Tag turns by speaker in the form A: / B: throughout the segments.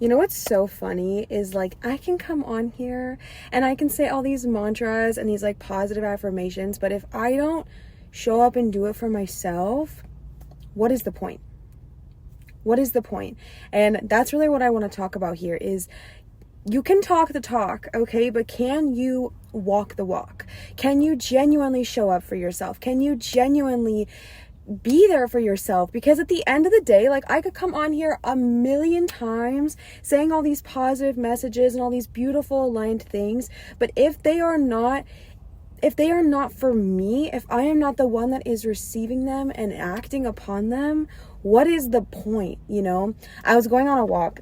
A: You know what's so funny is like I can come on here and I can say all these mantras and these like positive affirmations, but if I don't show up and do it for myself, what is the point? What is the point? And that's really what I want to talk about here is you can talk the talk, okay, but can you walk the walk? Can you genuinely show up for yourself? Can you genuinely be there for yourself? Because at the end of the day, like I could come on here a million times saying all these positive messages and all these beautiful aligned things, but if they are not for me, if I am not the one that is receiving them and acting upon them, what is the point? You know, I was going on a walk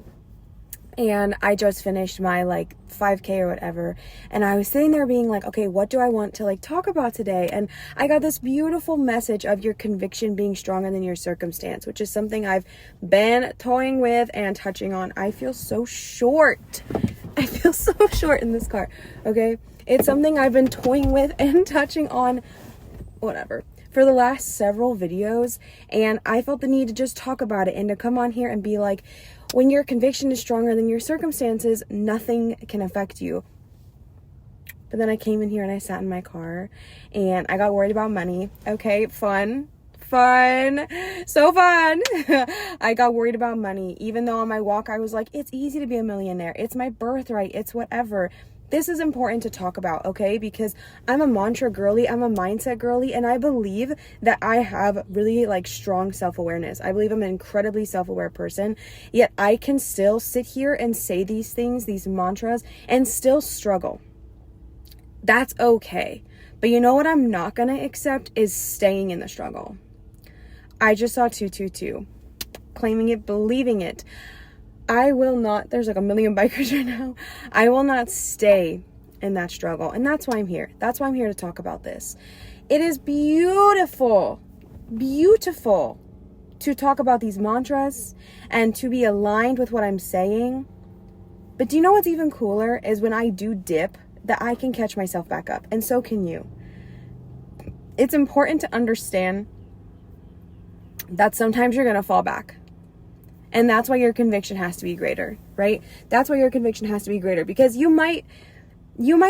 A: and I just finished my like 5K or whatever. And I was sitting there being like, okay, what do I want to like talk about today? And I got this beautiful message of your conviction being stronger than your circumstance, which is something I've been toying with and touching on. I feel so short. I feel so short in this car. Okay. It's something I've been toying with and touching on, whatever, for the last several videos. And I felt the need to just talk about it and to come on here and be like, when your conviction is stronger than your circumstances, nothing can affect you. But then I came in here and I sat in my car and I got worried about money. Okay, fun, so fun. I got worried about money. Even though on my walk, I was like, it's easy to be a millionaire. It's my birthright. It's whatever. This is important to talk about, okay? Because I'm a mantra girly, I'm a mindset girly, and I believe that I have really like strong self-awareness. I believe I'm an incredibly self-aware person, yet I can still sit here and say these things, these mantras, and still struggle. That's okay. But you know what I'm not gonna accept is staying in the struggle. I just saw 222, claiming it, believing it. I will not, there's like a million bikers right now. I will not stay in that struggle. And that's why I'm here. That's why I'm here to talk about this. It is beautiful to talk about these mantras and to be aligned with what I'm saying. But do you know what's even cooler is when I do dip, that I can catch myself back up. And so can you. It's important to understand that sometimes you're going to fall back. And that's why your conviction has to be greater, right? That's why your conviction has to be greater, because you might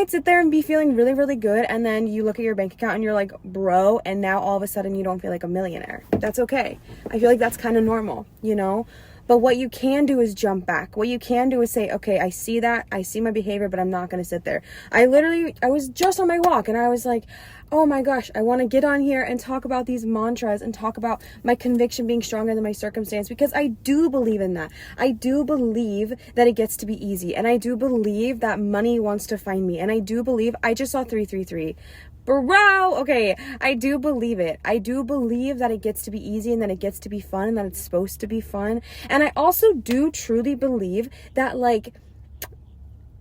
A: sit there and be feeling really, really good. And then you look at your bank account and you're like, bro, and now all of a sudden you don't feel like a millionaire. That's okay. I feel like that's kind of normal, you know? But what you can do is jump back. What you can do is say, okay, I see that. I see my behavior, but I'm not going to sit there. I was just on my walk and I was like, oh my gosh, I want to get on here and talk about these mantras and talk about my conviction being stronger than my circumstance, because I do believe in that. I do believe that it gets to be easy. And I do believe that money wants to find me. And I do believe, I just saw 333. Bro, okay, I do believe it. I do believe that it gets to be easy and that it gets to be fun and that it's supposed to be fun. And I also do truly believe that like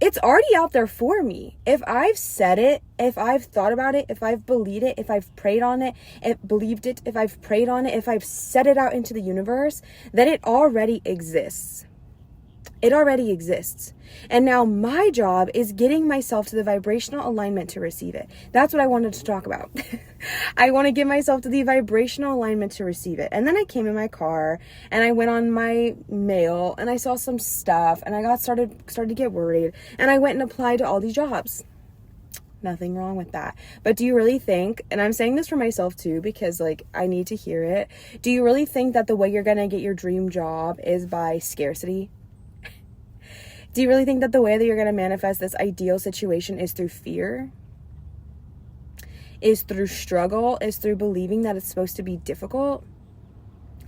A: it's already out there for me. If I've said it, if I've thought about it, if I've believed it, if I've prayed on it, believed it, if I've prayed on it, if I've set it out into the universe, then it already exists. It already exists. And now my job is getting myself to the vibrational alignment to receive it. That's what I wanted to talk about. I want to get myself to the vibrational alignment to receive it. And then I came in my car and I went on my mail and I saw some stuff and I got started to get worried, and I went and applied to all these jobs. Nothing wrong with that. But do you really think, and I'm saying this for myself too, because like I need to hear it. Do you really think that the way you're going to get your dream job is by scarcity? Do you really think that the way that you're going to manifest this ideal situation is through fear? Is through struggle? Is through believing that it's supposed to be difficult?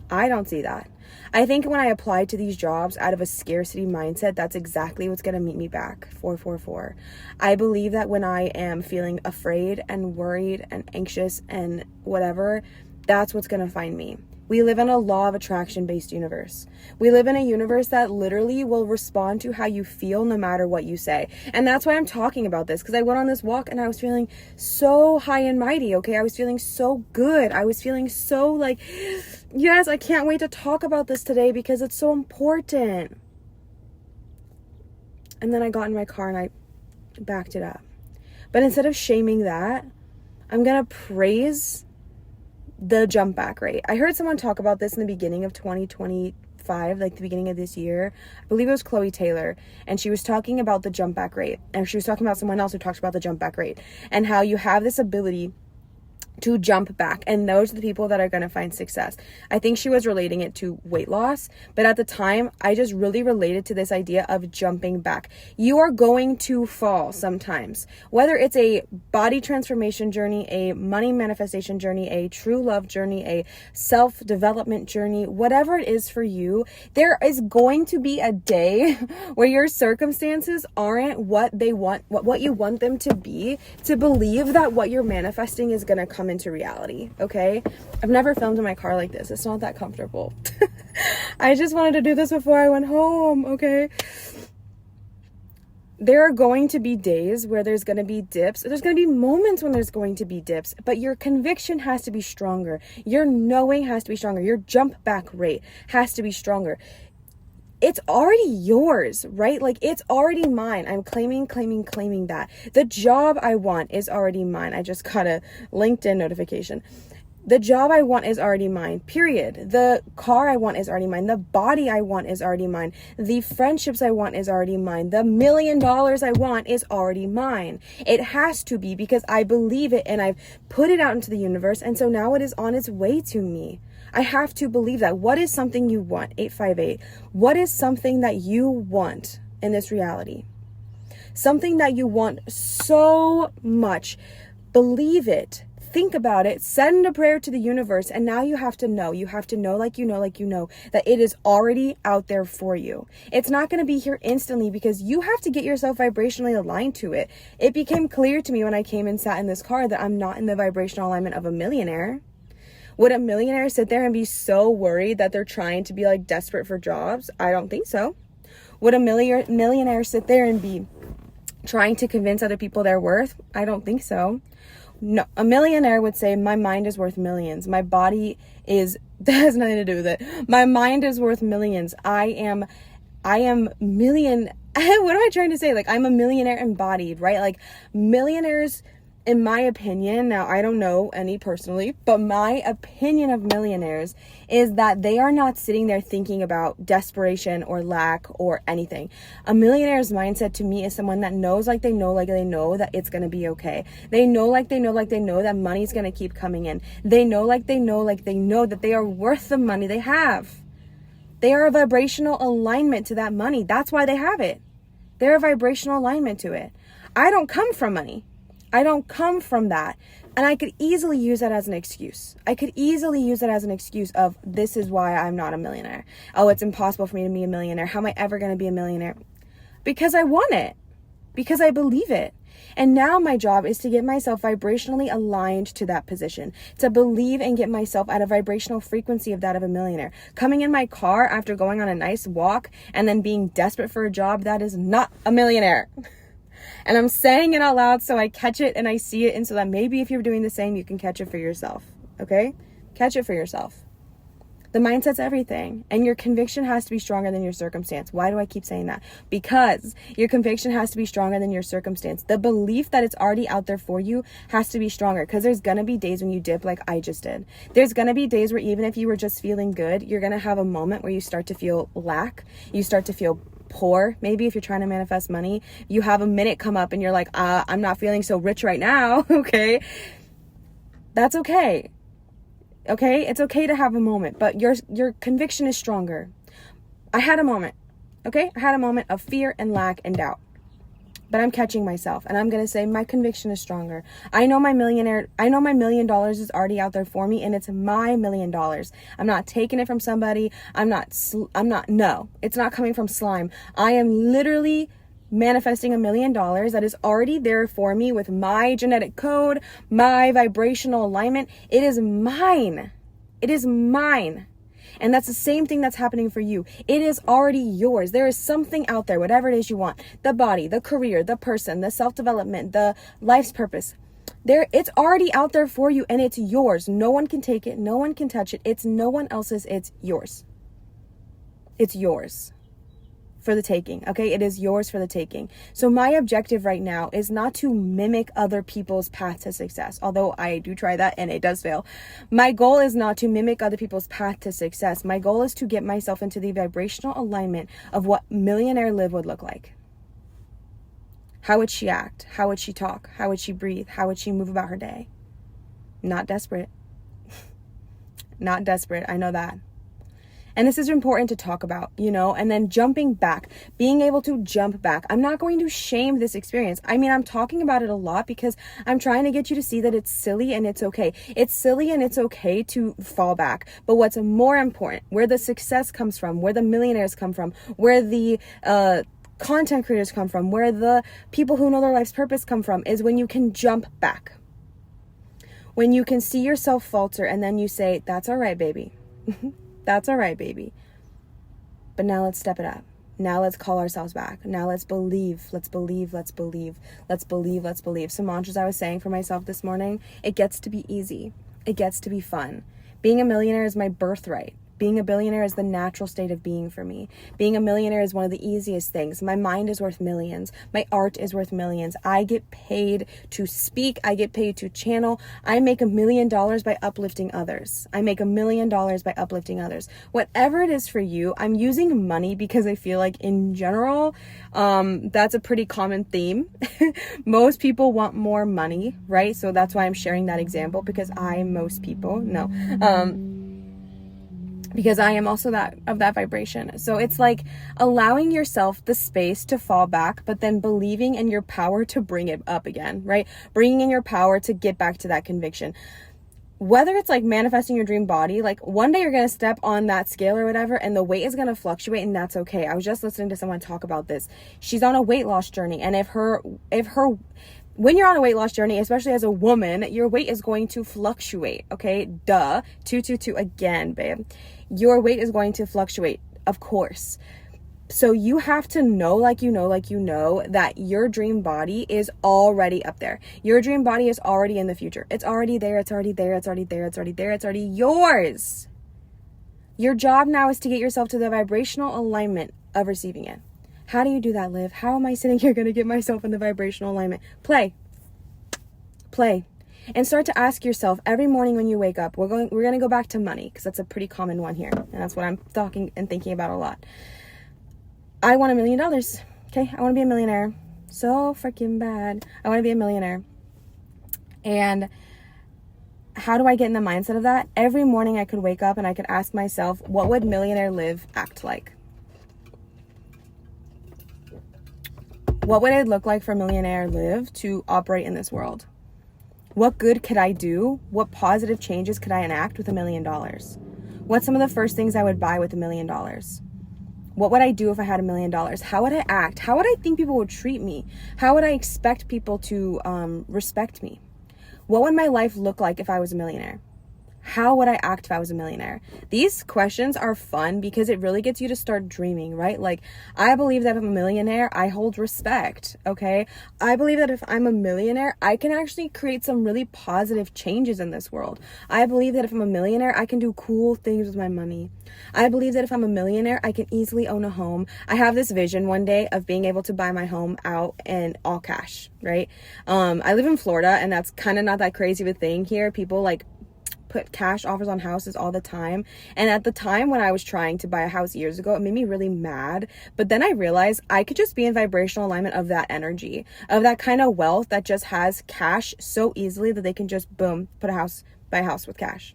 A: I don't see that. I think when I applied to these jobs out of a scarcity mindset, that's exactly what's going to meet me back. 444. I believe that when I am feeling afraid and worried and anxious and whatever, that's what's going to find me. We live in a law of attraction based universe. We live in a universe that literally will respond to how you feel no matter what you say. And that's why I'm talking about this, because I went on this walk and I was feeling so high and mighty, okay? I was feeling so good. I was feeling so like, yes, I can't wait to talk about this today because it's so important. And then I got in my car and I backed it up. But instead of shaming that, I'm going to praise the jump back rate. I heard someone talk about this in the beginning of 2023 5, like the beginning of this year. I believe it was Chloe Taylor, and she was talking about the jump back rate, and she was talking about someone else who talks about the jump back rate and how you have this ability to jump back, and those are the people that are going to find success. I think she was relating it to weight loss, but at the time I just really related to this idea of jumping back. You are going to fall sometimes, whether it's a body transformation journey, a money manifestation journey, a true love journey, a self-development journey, whatever it is for you. There is going to be a day where your circumstances aren't what they want, what you want them to be, to believe that what you're manifesting is going to come into reality. Okay, I've never filmed in my car like this. It's not that comfortable. I just wanted to do this before I went home. Okay, there are going to be days where there's going to be dips. There's going to be moments when there's going to be dips, but your conviction has to be stronger. Your knowing has to be stronger. Your jump back rate has to be stronger. It's already yours, right? Like, it's already mine. I'm claiming that. The job I want is already mine. I just got a LinkedIn notification. The job I want is already mine, period. The car I want is already mine. The body I want is already mine. The friendships I want is already mine. The $1 million I want is already mine. It has to be, because I believe it and I've put it out into the universe. And so now it is on its way to me. I have to believe that. What is something you want? 858. What is something that you want in this reality? Something that you want so much. Believe it. Think about it. Send a prayer to the universe. And now you have to know. You have to know, like you know, that it is already out there for you. It's not going to be here instantly, because you have to get yourself vibrationally aligned to it. It became clear to me when I came and sat in this car that I'm not in the vibrational alignment of a millionaire. Would a millionaire sit there and be so worried that they're trying to be like desperate for jobs? I don't think so. Would a millionaire sit there and be trying to convince other people their worth? I don't think so. No, a millionaire would say, my mind is worth millions. My body is, that has nothing to do with it. My mind is worth millions. I am million, what am I trying to say? Like, I'm a millionaire embodied, right? Like, millionaires, in my opinion, now I don't know any personally, but my opinion of millionaires is that they are not sitting there thinking about desperation or lack or anything. A millionaire's mindset to me is someone that knows like they know that it's going to be okay. They know like they know that money's going to keep coming in. They know like they know that they are worth the money they have. They are a vibrational alignment to that money. That's why they have it. They're a vibrational alignment to it. I don't come from money. I don't come from that. And I could easily use that as an excuse. I could easily use that as an excuse of, this is why I'm not a millionaire. Oh, it's impossible for me to be a millionaire. How am I ever going to be a millionaire? Because I want it. Because I believe it. And now my job is to get myself vibrationally aligned to that position, to believe and get myself at a vibrational frequency of that of a millionaire. Coming in my car after going on a nice walk and then being desperate for a job, that is not a millionaire. And I'm saying it out loud so I catch it and I see it, and so that maybe if you're doing the same, you can catch it for yourself. Okay? Catch it for yourself. The mindset's everything, and your conviction has to be stronger than your circumstance. Why do I keep saying that? Because your conviction has to be stronger than your circumstance. The belief that it's already out there for you has to be stronger, because there's going to be days when you dip like I just did. There's going to be days where even if you were just feeling good, you're going to have a moment where you start to feel lack. You start to feel poor. Maybe if you're trying to manifest money, you have a minute come up and you're like, I'm not feeling so rich right now. Okay. That's okay. Okay. It's okay to have a moment, but your conviction is stronger. I had a moment. Okay. I had a moment of fear and lack and doubt, but I'm catching myself and I'm going to say my conviction is stronger. I know my $1 million is already out there for me, and it's my $1 million. I'm not taking it from somebody. No, it's not coming from slime. I am literally manifesting $1 million that is already there for me with my genetic code, my vibrational alignment. It is mine. It is mine. And that's the same thing that's happening for you. It is already yours. There is something out there, whatever it is you want, the body, the career, the person, the self-development, the life's purpose. It's already out there for you, and it's yours. No one can take it. No one can touch it. It's no one else's. It's yours. It's yours. for the taking, okay? It is yours for the taking. So my objective right now is not to mimic other people's path to success, although I do try that and it does fail. My goal is not to mimic other people's path to success. My goal is to get myself into the vibrational alignment of what millionaire Liv would look like. How would she act? How would she talk? How would she breathe? How would she move about her day? Not desperate. Not desperate, I know that. And this is important to talk about, you know, and then jumping back, being able to jump back. I'm not going to shame this experience. I mean, I'm talking about it a lot because I'm trying to get you to see that it's silly and it's okay. It's silly and it's okay to fall back. But what's more important, where the success comes from, where the millionaires come from, where the content creators come from, where the people who know their life's purpose come from, is when you can jump back. When you can see yourself falter and then you say, that's all right, baby. That's all right, baby. But now let's step it up. Now let's call ourselves back. Now let's believe. Let's believe. Let's believe. Let's believe. Let's believe. Some mantras I was saying for myself this morning. It gets to be easy. It gets to be fun. Being a millionaire is my birthright. Being a billionaire is the natural state of being for me. Being a millionaire is one of the easiest things. My mind is worth millions. My art is worth millions. I get paid to speak. I get paid to channel. I make $1 million by uplifting others. I make $1 million by uplifting others. Whatever it is for you, I'm using money because I feel like in general, that's a pretty common theme. Most people want more money, right? So that's why I'm sharing that example, because most people, because I am also that vibration. So it's like allowing yourself the space to fall back, but then believing in your power to bring it up again, right? Bringing in your power to get back to that conviction. Whether it's like manifesting your dream body, like one day you're going to step on that scale or whatever, and the weight is going to fluctuate, and that's okay. I was just listening to someone talk about this. She's on a weight loss journey, and when you're on a weight loss journey, especially as a woman, your weight is going to fluctuate, okay? Duh. 222 again, babe. Your weight is going to fluctuate, of course. So you have to know, like you know, that your dream body is already up there. Your dream body is already in the future. It's already there. It's already there. It's already there. It's already there. It's already yours. Your job now is to get yourself to the vibrational alignment of receiving it. How do you do that, Liv? How am I sitting here going to get myself in the vibrational alignment? Play. And start to ask yourself every morning when you wake up. We're going to go back to money because that's a pretty common one here. And that's what I'm talking and thinking about a lot. I want $1 million. Okay. I want to be a millionaire. So freaking bad. I want to be a millionaire. And how do I get in the mindset of that? Every morning I could wake up and I could ask myself, what would millionaire Liv act like? What would it look like for millionaire Liv to operate in this world? What good could I do? What positive changes could I enact with $1 million? What's some of the first things I would buy with $1 million? What would I do if I had $1 million? How would I act? How would I think people would treat me? How would I expect people to respect me? What would my life look like if I was a millionaire? How would I act if I was a millionaire? These questions are fun because it really gets you to start dreaming, right? Like, I believe that if I'm a millionaire, I hold respect, okay? I believe that if I'm a millionaire, I can actually create some really positive changes in this world. I believe that if I'm a millionaire, I can do cool things with my money. I believe that if I'm a millionaire, I can easily own a home. I have this vision one day of being able to buy my home out in all cash, right? I live in Florida, and that's kind of not that crazy of a thing here. People like put cash offers on houses all the time. And at the time when I was trying to buy a house years ago, it made me really mad. But then I realized I could just be in vibrational alignment of that energy, of that kind of wealth that just has cash so easily that they can just boom, buy a house with cash.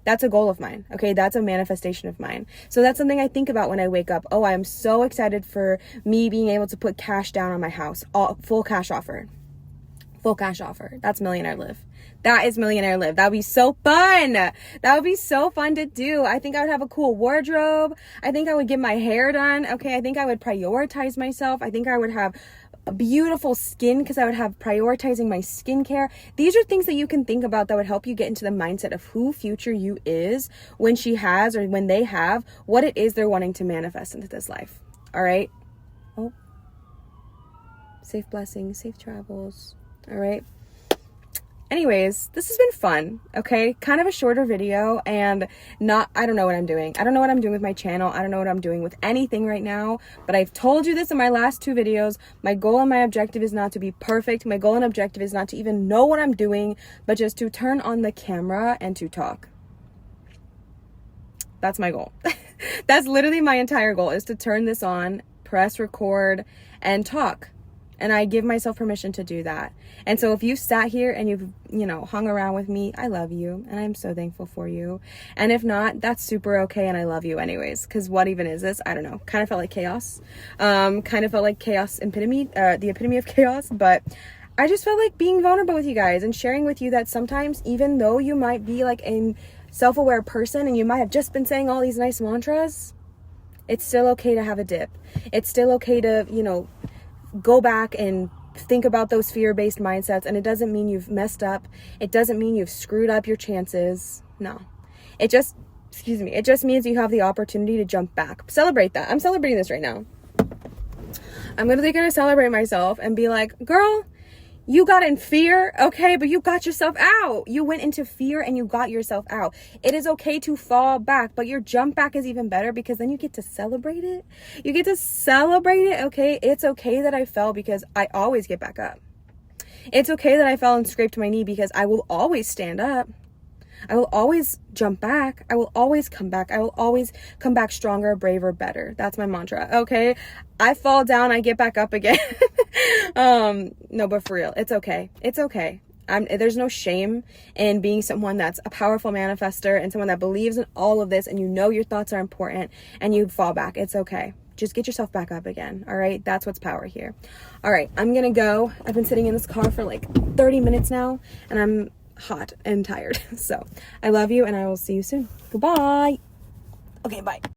A: That's a goal of mine. Okay. That's a manifestation of mine. So that's something I think about when I wake up. Oh, I'm so excited for me being able to put cash down on my house. Full cash offer. Full cash offer. That's millionaire Liv. That is millionaire Liv. That would be so fun. That would be so fun to do. I think I would have a cool wardrobe. I think I would get my hair done. Okay. I think I would prioritize myself. I think I would have a beautiful skin because I would have prioritizing my skincare. These are things that you can think about that would help you get into the mindset of who future you is when she has, or when they have, what it is they're wanting to manifest into this life. All right. Oh, safe blessings, safe travels. All right. Anyways, this has been fun, okay? Kind of a shorter video, and I don't know what I'm doing. I don't know what I'm doing with my channel. I don't know what I'm doing with anything right now, but I've told you this in my last 2 videos. My goal and my objective is not to be perfect. My goal and objective is not to even know what I'm doing, but just to turn on the camera and to talk. That's my goal. That's literally my entire goal, is to turn this on, press record, and talk. And I give myself permission to do that. And so if you sat here and you've, hung around with me, I love you. And I'm so thankful for you. And if not, that's super okay. And I love you anyways. Because what even is this? I don't know. Kind of felt like chaos. Kind of felt like chaos epitome, the epitome of chaos. But I just felt like being vulnerable with you guys and sharing with you that sometimes, even though you might be like a self-aware person and you might have just been saying all these nice mantras, it's still okay to have a dip. It's still okay to, go back and think about those fear-based mindsets. And it doesn't mean you've messed up. It doesn't mean you've screwed up your chances. No, it just means you have the opportunity to jump back. Celebrate that. I'm celebrating this right now. I'm literally going to celebrate myself and be like, girl, you got in fear, okay, but you got yourself out. You went into fear and you got yourself out. It is okay to fall back, but your jump back is even better because then you get to celebrate it. You get to celebrate it, okay? It's okay that I fell because I always get back up. It's okay that I fell and scraped my knee because I will always stand up. I will always jump back. I will always come back. I will always come back stronger, braver, better. That's my mantra, okay? I fall down, I get back up again. No, but for real, it's okay. It's okay. There's no shame in being someone that's a powerful manifester and someone that believes in all of this and your thoughts are important and you fall back. It's okay. Just get yourself back up again, all right? That's what's power here. All right, I'm gonna go. I've been sitting in this car for like 30 minutes now and I'm hot and tired. So I love you and I will see you soon. Goodbye. Okay, bye.